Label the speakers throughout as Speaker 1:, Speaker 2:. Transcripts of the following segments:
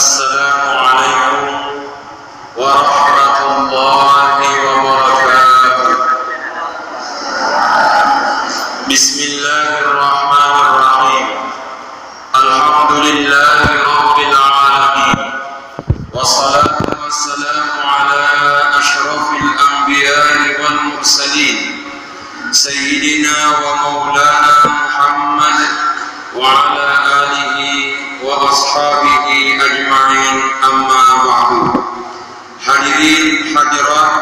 Speaker 1: السلام عليكم ورحمة الله وبركاته. بسم الله الرحمن الرحيم. الحمد لله رب العالمين، والصلاة والسلام على أشرف الأنبياء والمرسلين سيدنا ومولانا محمد وعلى آله وأصحابه أجمعين. أما بعد. Hadirin hadirat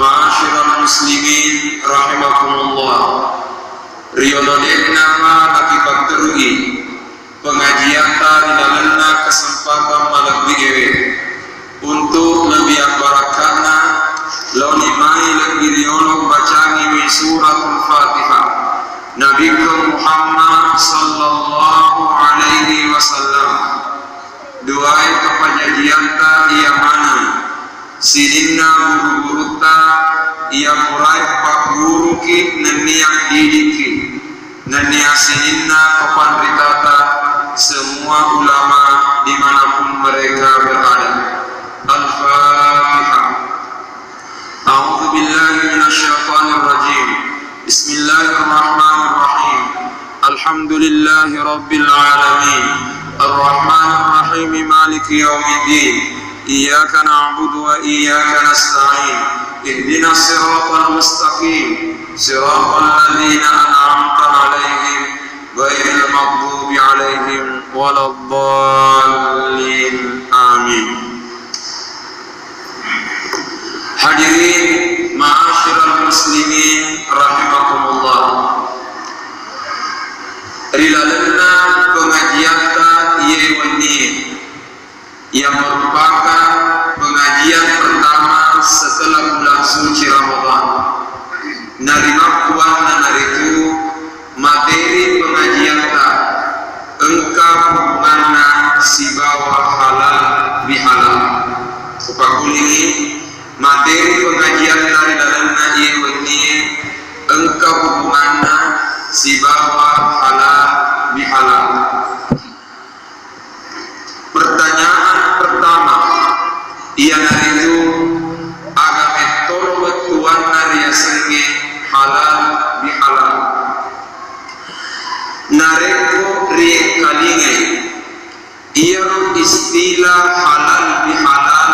Speaker 1: ma'asyiral muslimin rahimakumullah. Riyadhun nama akibat terui pengajian tadi dalam kesempatan malam ini untuk lebih barakana launi mai lebih riolong bacaan ini suratul Fatihah Nabi Muhammad sallallahu alaihi wasallam. Doai kepenyajian ta ia mana sidinna guru-guru ta ia mulai pak guru ki neniak didiki neniak sidinna kepan ritata semua ulama dimanapun mereka berada. Al-Fatihah. A'udzu billahi minasyaitonir rajim. Bismillahirrahmanirrahim. Alhamdulillahi rabbil alamin. Ar-Rahmanir Rahim. Maliki yaumiddin. Iyyaka na'budu wa iyyaka nasta'in. Ihdinas siratal mustaqim. Siratal ladzina an'amta 'alaihim ghairil maghdubi 'alaihim waladdallin. Amin. Hadirin ma'asyiral muslimin rahimakumullah. Rilalana pengajian ta ini yang merupakan pengajian pertama setelah bulan suci Ramadan. Narima kuat dan naritu materi pengajian ta engkau hubunganna si bawah halal bihalal. Upakuli materi pengajian dari dalam naji ini engkau hubunganna si bawah halal bihalal. Pertanyaan pertama yang itu agama toro betuan naria senge halal bihalal. Nareko rie kalinge ia istilah halal bihalal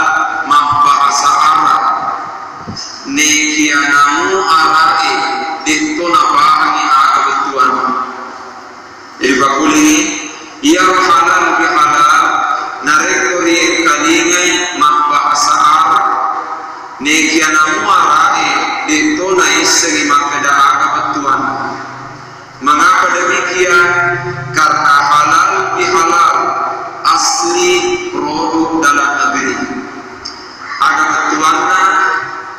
Speaker 1: bahasa Arab nekianamu arati dituna bahani aga betuan. Jadi bakuli ia halal bihalal narekori kalingai bahasa Arab nekianamu arati dituna isegi makada aga betuan. Mengapa demikian? Karena halal bihalal asli produk dalam negeri. Agak ketuannya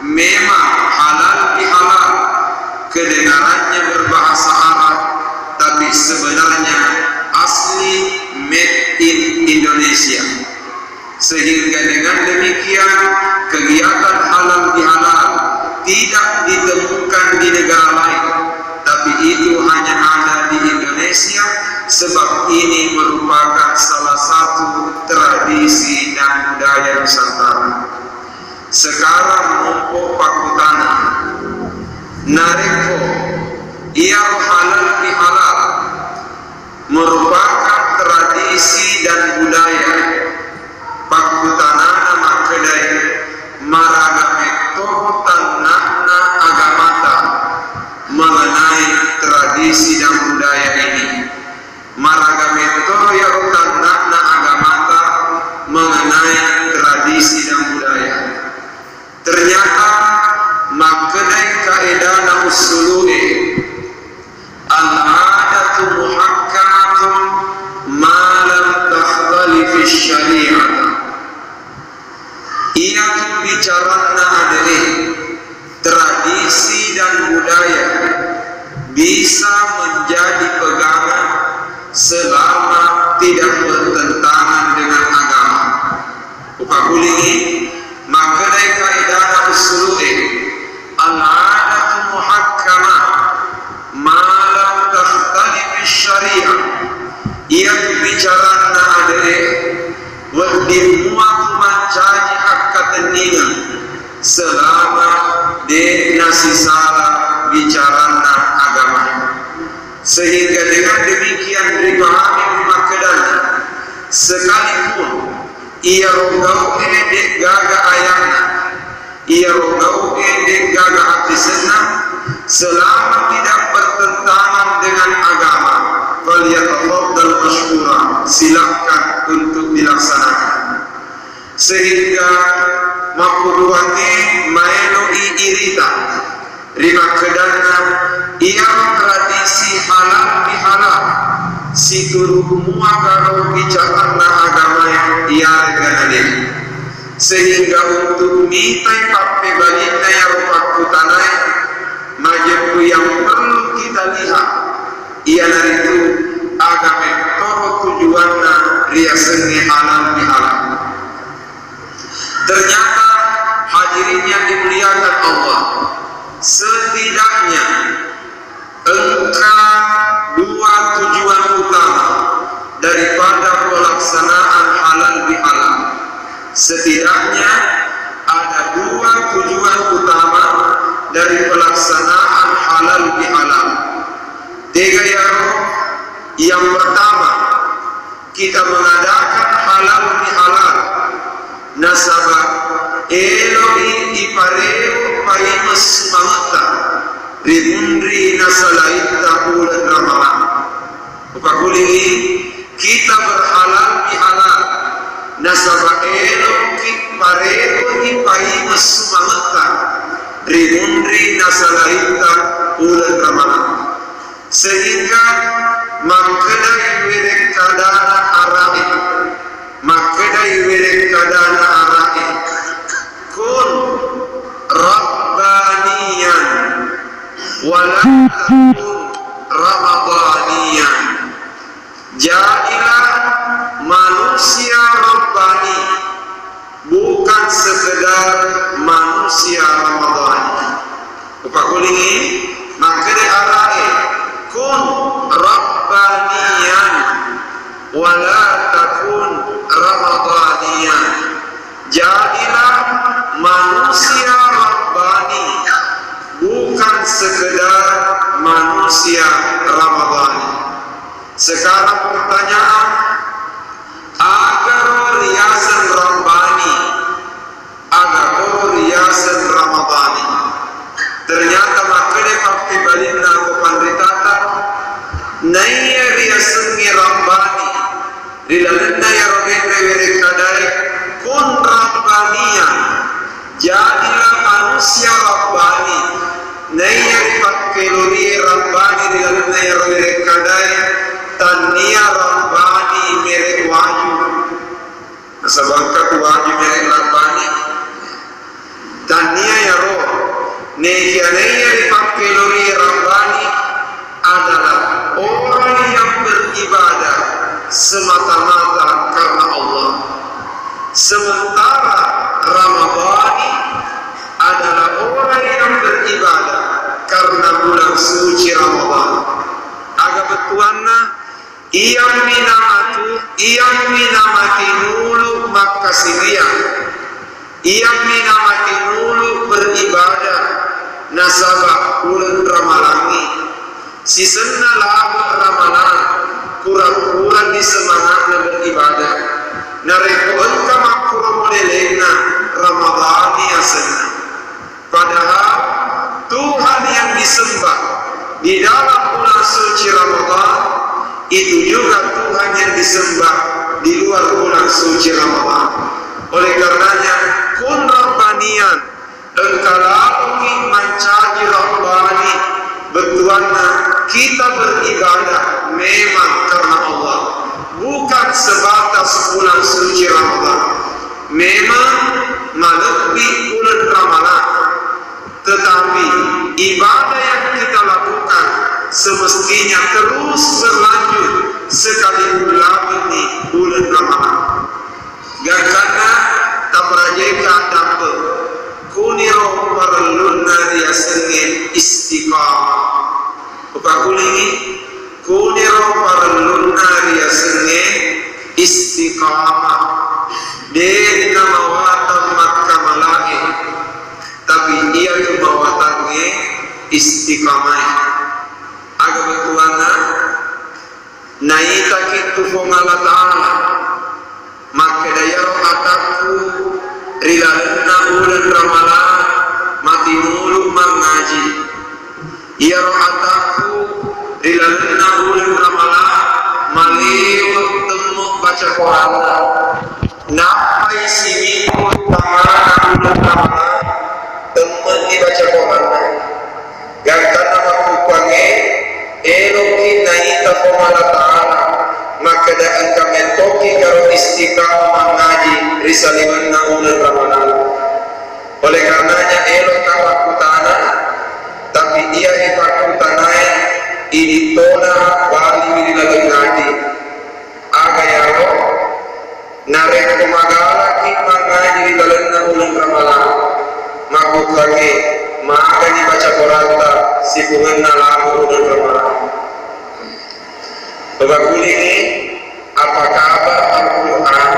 Speaker 1: memang halal bihalal, kedengarannya berbahasa Arab, tapi sebenarnya asli made in Indonesia. Sehingga dengan demikian kegiatan halal bihalal tidak ditemukan di negara lain, tapi itu hanya ada di Indonesia, sebab ini merupakan salah satu tradisi dan budaya Nusantara. Sekarang mumpuk pakutana nareko ia halal bihalal merupakan tradisi dan budaya pakutana nama kedai maragame tanahna agamata mengenai tradisi dan budaya ini. Maragame ya tanahna agamata mengenai tradisi dan budaya. Ternyata maknai kaedah na usuluhi al-adatu muhakkamatun ma lam takhtalif syariah. Ia bicara adere tradisi dan budaya bisa menjadi pegangan selama tidak bertentangan dengan agama. Upakulingi maknai kaedah usuluhi al-adatu muhakkamah ma lam takhtalif syariah. Ia bicara adere sekalipun ia rogau edek gaga ayana, ia rogau edek gaga hati senang, selama tidak bertentangan dengan agama, falyatafaddal mashkura, silakan untuk dilaksanakan. Sehingga makuduane maenoi irita rima kedana ia tradisi halal bihalal situru muagaro bicara agama yang ia reganade, sehingga untuk mitai pape baginda yang rupaku tanai majepu yang perlu kita lihat ialah itu agama toro tujuanna riasengi halal bihalal. Ternyata hadirin yang dimuliakan Allah, setidaknya engkau dua tujuan utama daripada pelaksanaan halal bihalal. Setidaknya ada dua tujuan utama dari pelaksanaan halal bihalal. Tiga yang pertama, kita mengadakan halal bihalal nasabah eloi ipareo paimas semangata ribundri nasalaita bulan Ramadan. Upakulingi kita berhalal bihalal nasabah eloi ipareo paimas semangata ribundri nasalaita bulan Ramadan, sehingga maknai wirek kadana arahi, maknai wirek kadana arahi kun rabbaniyan walakum ramadaniyan. Jadilah manusia rabbani, bukan sekedar manusia ramadani. Upakulingi maknai arahi kun rabbaniyan wala takun ramadaniyan. Jadilah manusia rabbani, bukan sekedar manusia ramadani. Sekarang pertanyaan, agar riasan rabbani, agar riasan ramadani, ternyata makanya pakai balinda ko pandritata naya riasan rabbani rilalenda ya rogende werekadai kun rabbaniya. Jadilah manusia rabbani naya dipakai lori rabbani rilalenda ya werekadai tania rabbani merek waju nasabangka waju merek rabbani tania ya roh naya dipakai lori rabbani adalah orang yang beribadah semata-mata karena Allah. Sementara Ramadhani adalah orang yang beribadah karena bulan suci Ramadan. Agak betuanna iyang minamati nulu makasirian, iyang minamati nulu beribadah nasabah bulan Ramalangi. Sisena lagu Ramalan kurang-kurang di semangatnya beribadah. Nareko engkau makura modelena Ramadhani asena. Padahal Tuhan yang disembah di dalam bulan suci Ramadan itu juga Tuhan yang disembah di luar bulan suci Ramadan. Oleh karenanya kun rabbaniyan, engkau lalu mencari rabbani, betuanna kita beribadah memang karena Allah, bukan sebatas bulan suci Ramadan. Memang melebihi bulan Ramadan, tetapi ibadah yang kita lakukan semestinya terus berlanjut sekalipun lagi bulan Ramadan. Gakana tak berajeka dapat kuniro perluna dia sengit istiqamah. Upakulingi kuniro perluna dia sengit istiqamah. Dia nama watan matka malaki, tapi ia cuma watannya istiqamah. Agak berkuana naita kitu fongala ta'ala Qur'an nampai simiku tamana ulang tamana temen dibaca Qur'an gantana makupange eloki naita komala ta'ala maka daan kamentoki karo istiqamah mengaji risalimanna ulang ramadan. Oleh karenanya elok kapakutana tapi ia ipakutanai ini tona bali wilaga ngaji aga yaro narek kumagala ki mangaji di dalamna ulang ramalan makukake maka dibaca Quran si bunganna lagu ulang ramalan. Babakuli ini apa kabar Al-Quran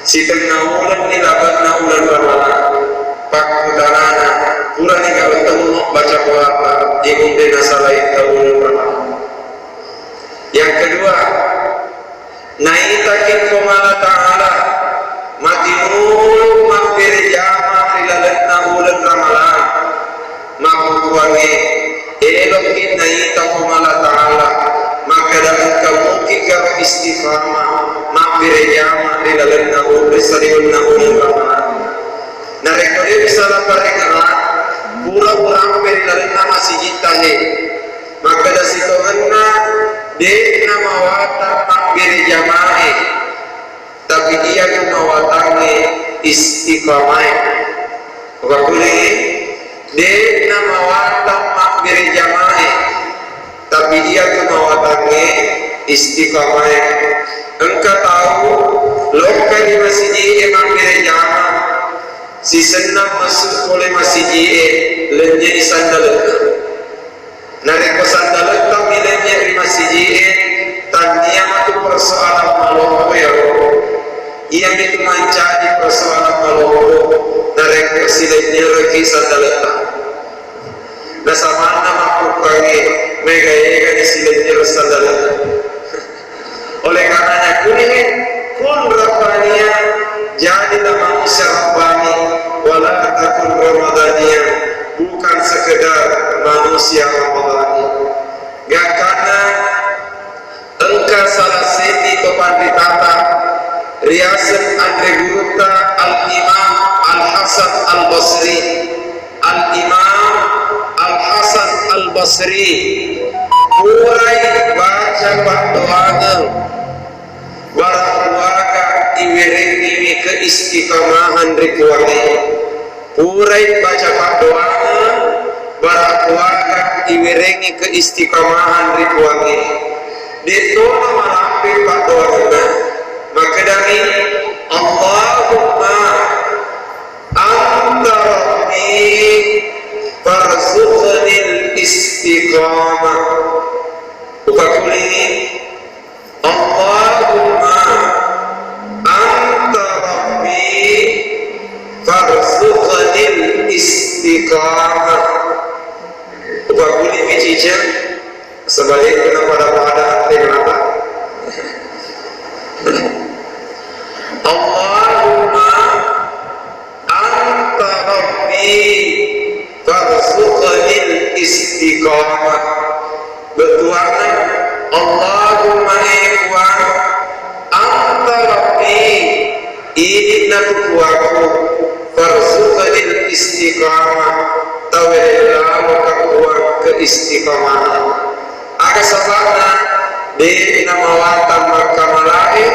Speaker 1: si tengah ulang ni labanna ulang ramalan pakutanana kurang ni kalau temu baca Quran ikut nasalain ulang ramalan. Yang kedua naitakin komala ta'ala matinul mampir jama rilalatna ulang ramalan makukuangi elokin naita komala ta'ala maka dapat kamuki karo istiqamah mampir jama rilalatna ulang ramalan. Narekode bisa lapar ingat pura-pura mampir rilalatna masih jitahe maka dasitohanna de nama wata mampir jamaah tapi dia cuma watangi istiqamah. Wakuli de nama wata mampir jamaah tapi dia cuma watangi istiqamah. Engkau tahu lokal di masjid mampir jamaah si senang masuk oleh masjid lenje sandal nareko sandal tapi lenje di masjid tanya matu persoalan maloko ya ia itu mencari persoalan maloko nareko silenya reki sandaleta nasamana makukage mega ega di silenya sandaleta. Oleh karenanya kuning kun rabbaniya jadilah manusia rabbani wala takun ramadaniya bukan sekedar manusia ramadani. Gak karena engkau salah seti topan ditata riasan andre guruta al-imam al-hasan al-basri al-imam al-hasan al-basri mulai baca doa warakuaka iwirengi ke istiqamahan rikuangi mulai baca doa warakuaka iwirengi ke istiqamahan rikuangi ditona malampi doa maka dari Allahumma anta rabbi farzuqnil istiqamah. Upakul ini Allahumma anta rabbi farzuqnil istiqamah. Upakul ini cica sebaliknya pada kenapa Allahumma anta rabbi farzuqnil istiqamah. Bertuahkan Allahumma ikhwan anta rabbi ini nabukuaku farzuqnil istiqamah tawilah wakakuak ke istiqamah aga sabana di nama watam makamalai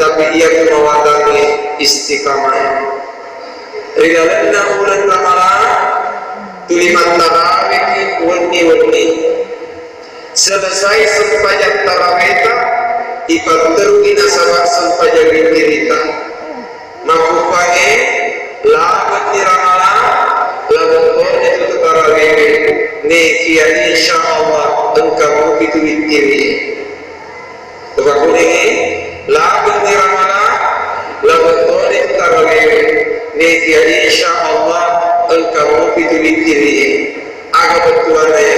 Speaker 1: tapi ia mewatangi istiqamah rigalanna ulan ramalan tuliman tarawih wani selesai sempajak tarawih ipateruki nasabak sempajak witirita makupake labat di ramalan labat oleh itu tarawih nekia insyaallah engkau itu witiri bakuni labat di ramalan labat oleh tarawih nekia insyaallah engkau itu witiri agak bertuannya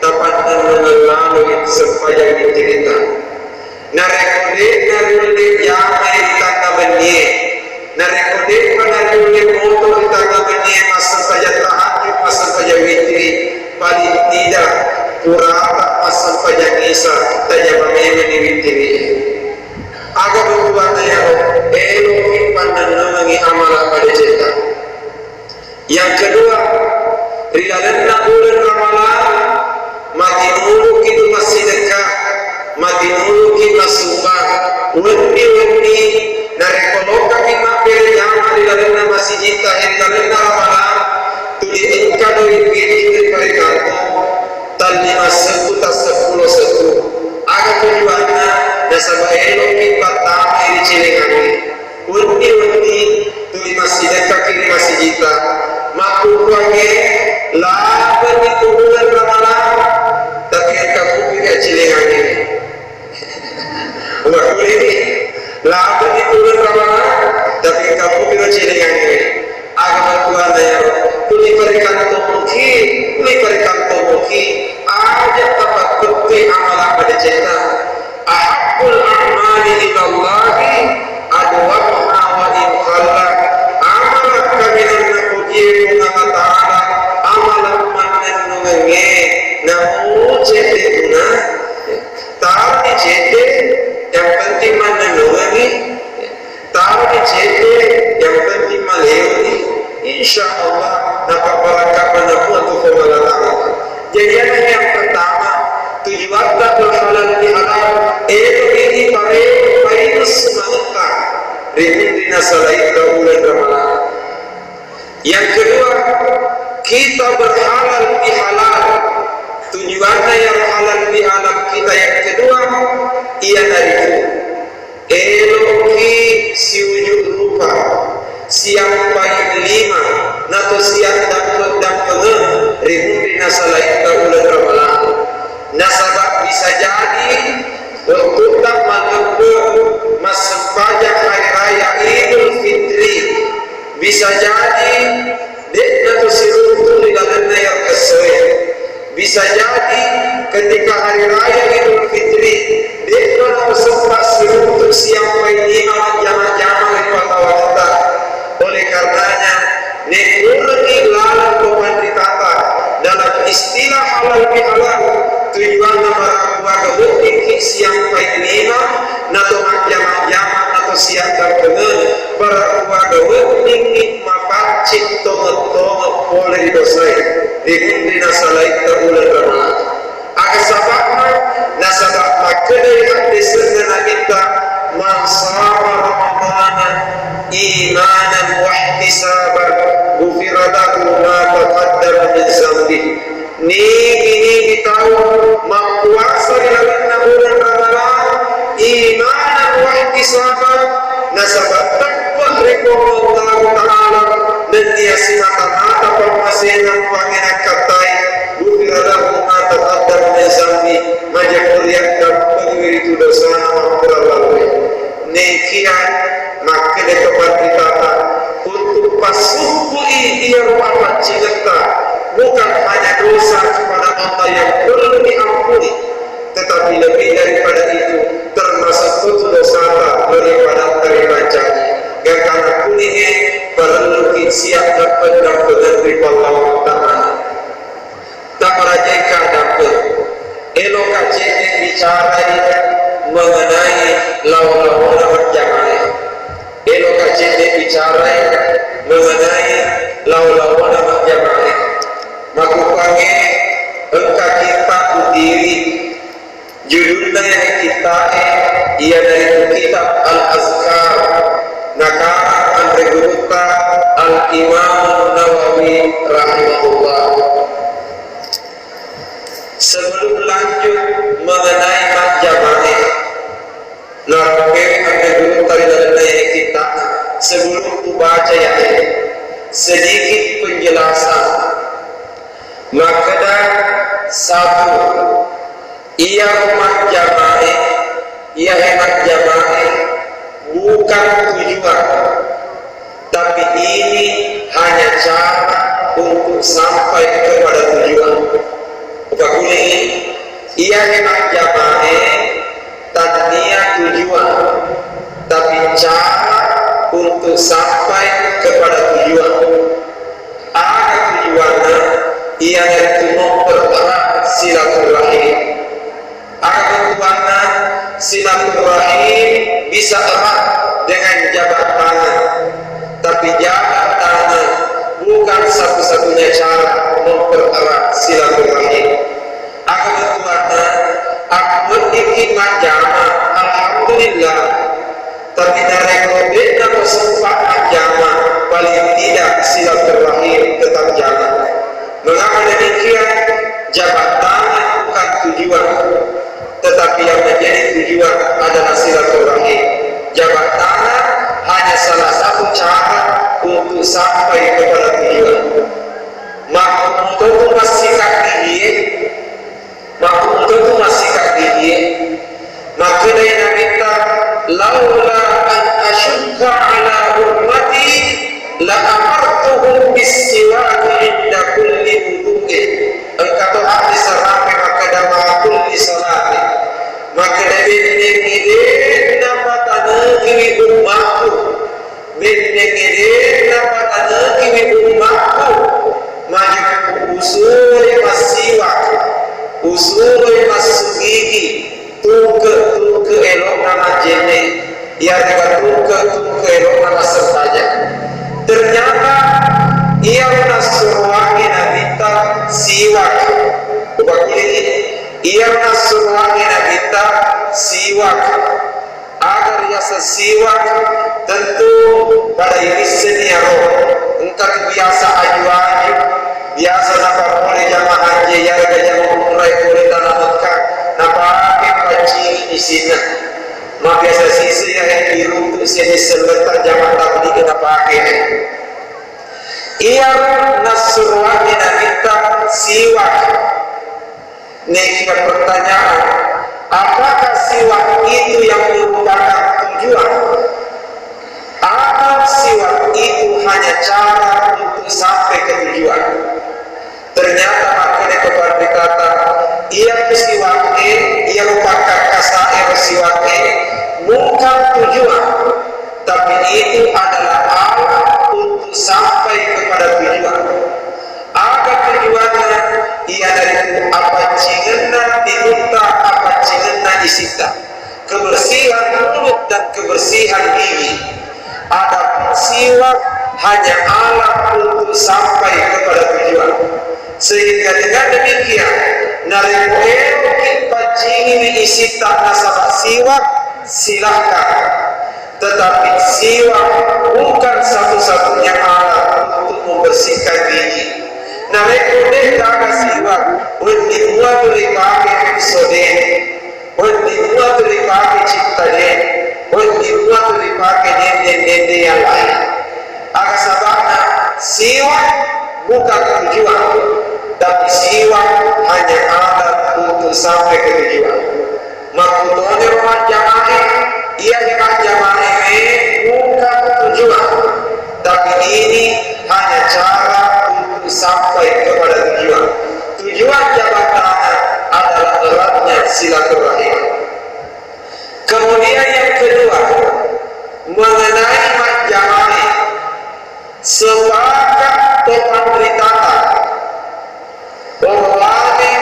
Speaker 1: dapat melalui sepanjang cerita. Narekode yang ditangkap benih, narekode melalui foto ditangkap benih masa saja tahajud, masa saja witri, paling tidak pura masa saja nisa, tanya bagaimana witri. ini narekoloka kima pere jama di dalamnya masih cinta di dalamnya ramalan tuli engkau doi pilih mereka tali masuk tas 10 agak tujuannya nasabah eloki pertama ini cilengan undi tuli masih dekat kiri masih cinta maku kuange lapan itu bulan ramalan tapi engkau pilih cilengan ini wah ini lapan itu bulan ramalan tapi engkau pilih cilengan ini agak berkuasa ya tuli berikan aja tempat bukti amalan pada cinta ahabul a'mali ilallahi adwamuha wa inqalla amalan kaminan nakujiru nama ta'ala amalan manan nungenge namu cete guna taruh di cete yang penting manan nungenge taruh di cete yang penting maleuni insyaallah dapat barakah manapun untuk kemalatan. Jadi yang pertama tujuan tak halal bihalal itu ini pada semangat rindu salai bulan Ramadan. Yang kedua kita berhalal bihalal tujuannya yang halal bihalal kita yang kedua ia dari eloki si wujud rupa siang baik lima nato siang dan rindu salai bulan Ramadan. Nasabah bisa jadi untuk tak menunggu masuk pajak hari raya Idul Fitri bisa jadi dia tu sirutu di dalamnya yang kesuai bisa jadi ketika hari raya Idul Fitri dia kalau sempat sirutu siang pagi jamaah-jamaah pada wanita oleh karenanya nekulani lalu pemanditata dalam istilah halal bihalal tujuan nama keluarga bukti siang pagi lima nato jamaah-jamaah atau siang dan dengan para keluarga bukti mapacik tongot-tongot boleh didosai di nasalai terbulan Ramadan agar sabakna nasabak makadai hadis dengan kita mansama Ramadan imanan wahtisaban gufira lahu ma taqaddama min zambi ini tahu mempuasa di dalam bulan Ramadan imanan wahtisaban nasabat takwa Allah Ta'ala dan dia sinata-nata permasinan pangeran katai gufira lahu ma taqaddama min zambi majapuriak dan pengiri itu dosa mampura lalu nekian maka dia kepada untuk pasukui dia rupakan cinta bukan hanya dosa kepada Allah yang perlu diampuni tetapi lebih daripada itu termasuk itu dosa daripada bacanya dan karena kuningnya perlu siap dapat dengan riba Allah Ta'ala tak merajaikan dapat elok kacanya bicara mengenai lawan-lawan berjamaah elok kacanya bicara mengenai lawan-lawan berjamaah maka panggil engkau kita diri judulnya yang kita ia dari kitab Al-Azkar nakara Andreguruta Al-Imam Nawawi rahimahullah. Sebelum lanjut mengenai jamaah nakara Andreguruta dari kita sebelum baca yang sedikit penjelasan maka satu ia rumah jamaah ia hemat jamaah bukan tujuan tapi ini hanya cara untuk sampai kepada tujuan bukan ini ia hemat jamaah tadinya tujuan tapi cara untuk sampai kepada tujuan ada tujuannya ia itu mempererat silaturahim ada tujuannya silaturahim bisa erat dengan jabat tangan tapi jabat tangan bukan satu-satunya cara mempererat silaturahim ada tujuannya aku berkhidmat jamaah alhamdulillah berjalan. Mengapa demikian? Jabatan bukan tujuan, tetapi yang menjadi tujuan adalah silaturahim. Jabatan hanya salah satu cara untuk sampai kepada tujuan. Maka untuk masikat gigi, maka dia minta laula an asyukka ala ummati la amartuhum bis-siwak inda kulli wudu'in. Engkau ahli sampai maka dama kulli salati. Maka binding ide nama tanah kiwi umatku. Binding ide nama tanah kiwi umatku. Maju usul masiwak, usul masugigi, tuke elok nama jene, ia juga tuke elok nama sertaja. Ternyata ia menasuruhi nabita siwak. Ia menasuruhi nabita siwak. Agar ia sesiwak tentu pada irisan ya roh. Engkau biasa aju-aju, biasa napa boleh jamaah haji ya jamaah umrah boleh tanah Mekah, napa pancing di sini. Mak biasa sisi yang biru tu sini seletar jamaah tabligh napa akhir. Ia nasruah kita siwak. Nih pertanyaan, apakah siwak itu yang merupakan tujuan? Atau siwak itu hanya cara untuk sampai ke tujuan? Ternyata makanya kepada berkata, ia siwak ia merupakan kasair siwak bukan tujuan, tapi itu adalah alat untuk sampai kepada tujuan. Agar tujuannya ia dari apa cingenna diminta, apa cingenna disita, kebersihan mulut dan kebersihan gigi. Adapun siwak hanya alat untuk sampai kepada tujuan. Sehingga dengan demikian narikoe kita ingin isita nasabah siwak silahkan, tetapi siwak bukan satu-satunya alat untuk membersihkan gigi. Narikoe daga siwak undi muat beripake episode, undi muat beripake cipta den, undi muat beripake dende yang lain. Agar sabana siwak bukan tujuan, tapi siwak hanya alat untuk sampai ke tujuan. Makutone rumah jamaah, ia dengan jamaah bukan tujuan, tapi ini hanya cara untuk sampai kepada tujuan. Tujuan jabatan adalah eratnya silaturahim. Kemudian yang kedua, mengenai jamaah, sepakat topan beritata orwane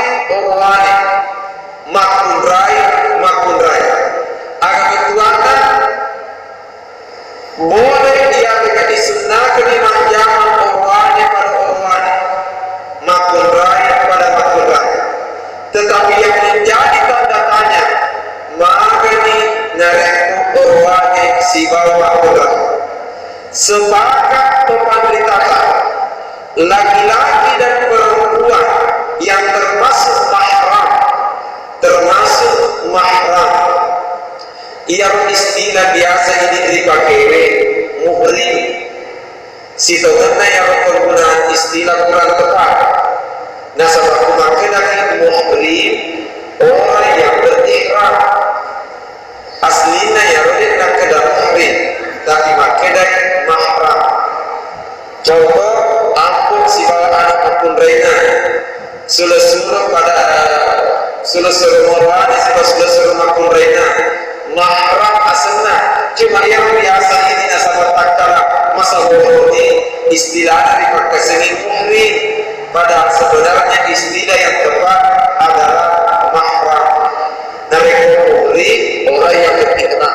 Speaker 1: makun raya agar ketuanan boleh dia dengan disunahkan di jaman orwane pada orwane, makun raya pada makun raya. Tetapi yang menjadi tanda tanya, maka ini nareku orwane si bawah orang. Sepakat topan beritata laki-laki dan perempuan yang termasuk mahram. Ia istilah biasa ini dipakai muhrim. Sitokana yang penggunaan istilah kurang tepat. Nah sebab memakai lagi muhrim orang yang berihram. Aslinya ya orang nak kedap muhrim, tapi makai dari mahram. Coba ampun si bawa anak ampun reina suruh pada suruh morwani suruh ampun reina mahram asna cuma yang biasa ini nasabah takkala masa ini istilahnya dipakai seni muhrim, pada sebenarnya istilah yang tepat adalah mahram. Namanya muhrim orang yang berihram,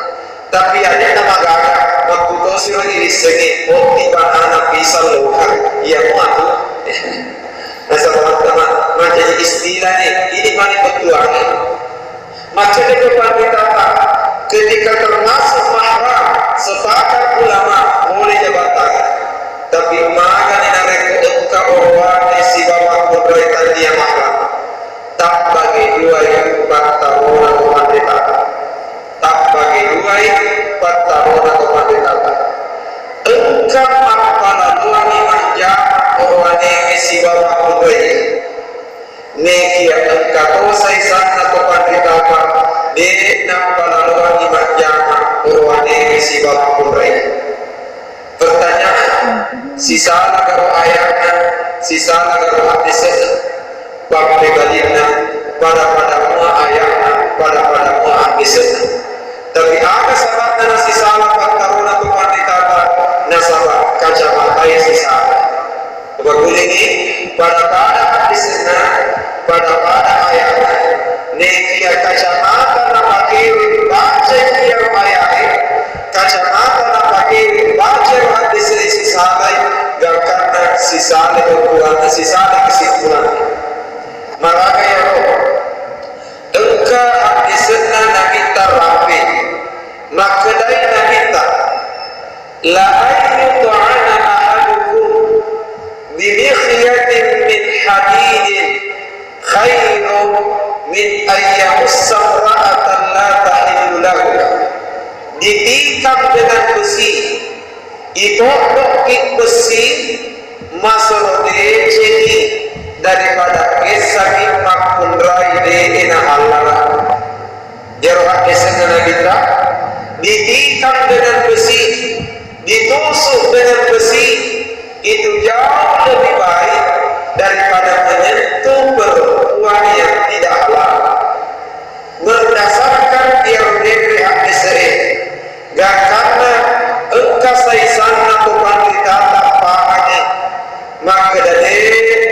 Speaker 1: tapi ada nama gagah waktu kau suruh diri segi tiba anak bisa luar ia muatu. Nah teman-teman macam istilah ini mana bertuangan macam itu kita ketika termasuk mahram sepakat ulama boleh jabatan, tapi maka ini narek engkau engkau mapalaluani manja orwane sibawa kudai nekia engkau saisan atau panditapa de napalaluani manja orwane sibawa kudai. Pertanyaan, sisa negara ayatnya, sisa negara hadisnya, bab pribadinya, pada mua ayatnya, pada mua hadisnya. Tapi ada sahabatnya sisa lapan taruna tu panditapa nasabah kacamata ya sisa. Bagulingi pada hadisnya, pada ayatnya, nekia kacamata napake baca dia ayatnya, kacamata napake baca hadis sisa lain, gak karena sisa ukuran, sisa kesimpulan. Maka ya engka hadisnya nabi tarapi, maka dari nabi tak la ayyu'ana ahadukum bimikhiyatin min hadidin khairun min ayyamussa ra'atan la tahillu lahu. Ditikam dengan besi, ditokok besi masuk jadi daripada kisah makun rai de ina Allah. Jarak kisah kita ditikam dengan besi, ditusuk dengan besi, itu jauh lebih baik daripada menyentuh perempuan yang tidak halal. Berdasarkan teori hadis ini, gak karena engkau saisan atau pandita tak pahami, maka dari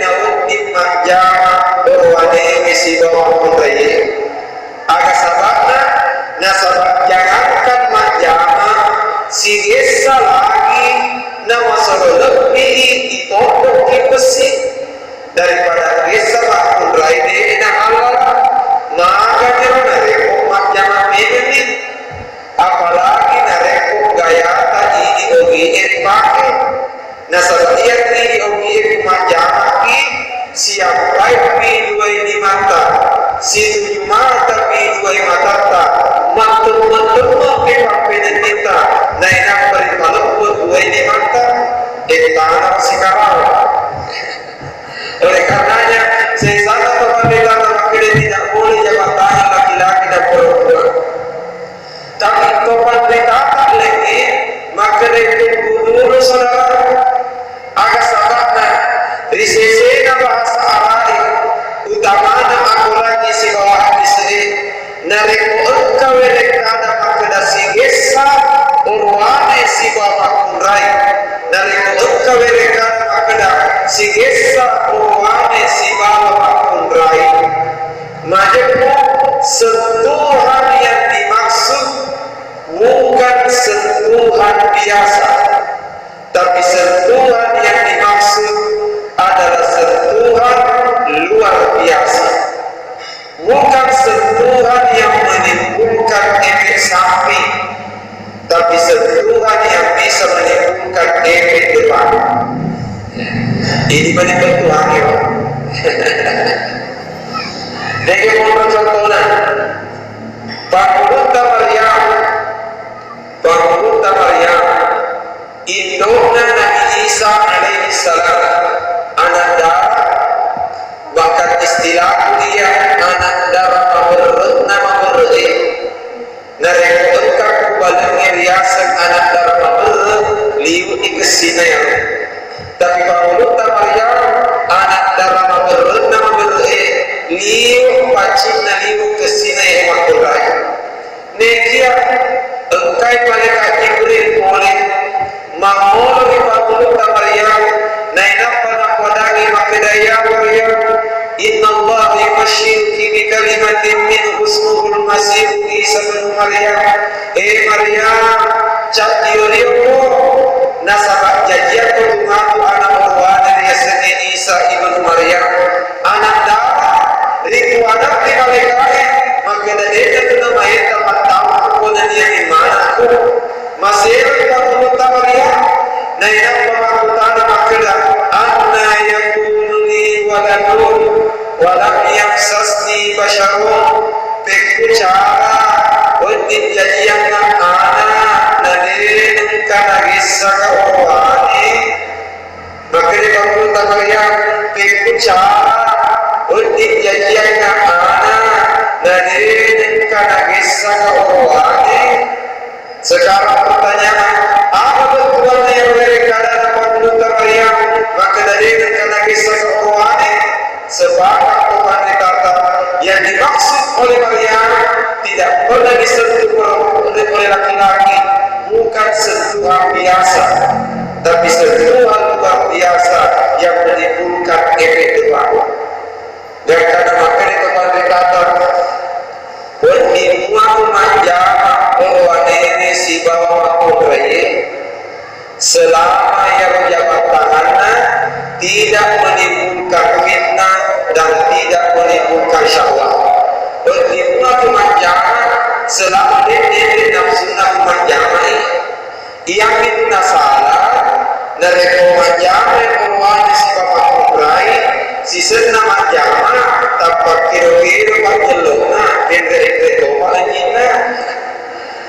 Speaker 1: naudi majama berwane misi bawah putri. Agak sabarnya, nasabah jangankan majama si desa lagi nama solo lebih ditodok besi daripada desa makun lainnya enak halal. Maka dia nareko majama ini, apalagi nareko gaya tadi di OGN pakai. Nasabah dia di OGN majama ki siapa pi dua ini mata, si tujuh mata pi dua mata ta, mantul pakai kita, naik beri malu dua ini mata, tanah sekarang. Oleh karenanya, saya sangat memandang makin tidak boleh jabatan laki-laki dan perempuan. Tapi topan berkata lagi, maka itu dulu saudara, agak sabarnya. Risesena bahasa Arab, utamanya aku lagi si bawah hadis ini, nareko engkau elekana maka si gesa urwane si bawah kunrai, nareko engkau elekana maka si gesa urwane si bawah kunrai. Maksudnya sentuhan yang dimaksud bukan sentuhan biasa, tapi sentuhan yang dimaksud adalah sentuhan luar biasa, bukan sentuhan yang menimbulkan efek samping, tapi sentuhan yang bisa menimbulkan efek depan. Ini benar Tuhan ya. Jadi mohon contohnya, Pakuruta Maryam, induknya Nabi Isa alaihi salam, anak darah, bahkan istilah dia anak darah nama berlebih. Nareko engkau kubalangnya riasan anak darah berlebih liu ikesina. Tapi Pakuruta Maryam, anak darah berlebih nama berlebih liu pacina liu kesina yang makulai. Nekia engkai malaikat Jibril boleh mamolong Pakuruta Maryam nainap panakodangi makadaya Maryam. Inna Allah yubashshiruki bi kalimatin minhu ismuhul Masih Isa bin Maryam. Maryam cak diuriuko nasabah janjian ketungaku anak urwa dari Yasani Isa ibn Maryam, anak darah ribu anak di malaikat. Maka dari itu nama itu tempat tahu dan yang iman aku masih Pakuruta Maryam naik pemakutan makna anna yakuni waladun walam yamsasni basyarun peku cara untuk jadi yang anak dari karena kisah kawan bangun tamaya pekuca untuk jajan anak dari karena kisah keorwani. Sekarang pertanyaan, apa betulan yang mereka dalam bangun tamaya maka dari karena kisah keorwani? Sepakat Tuhan dikata yang dimaksud oleh kalian tidak pernah disentuh oleh laki-laki, bukan sentuhan biasa, tapi sentuhan luar biasa yang menimbulkan efek Tuhan. Dan karena maka Tuhan berkata, "Wadimuah manjama ini si bawa kodrai selama yang jabat tangannya tidak menimbulkan fitnah dan tidak menimbulkan syahwat." Wadimuah manjama selama dia nafsunya manjama ia fitnah salah dari manjama orang si bawa kodrai si senang manjama tanpa kira-kira panjelona endre topa anjina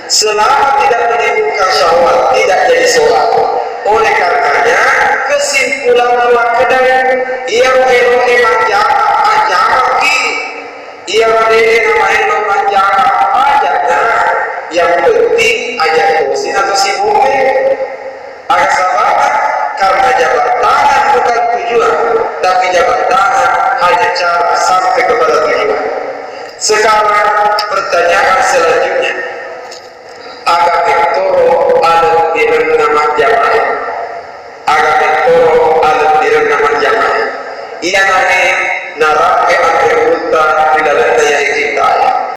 Speaker 1: selama tidak menimbulkan syahwat tidak jadi sholat. Oleh karenanya kesimpulan melakukan ia mengelola manjama ki ia mengelola manjama aja yang penting aja kosin atau si bumi agak sabar karena jabat tangan bukan tujuan tapi jabat tangan hanya cara sampai kepada tujuan. Sekarang pertanyaan selanjutnya,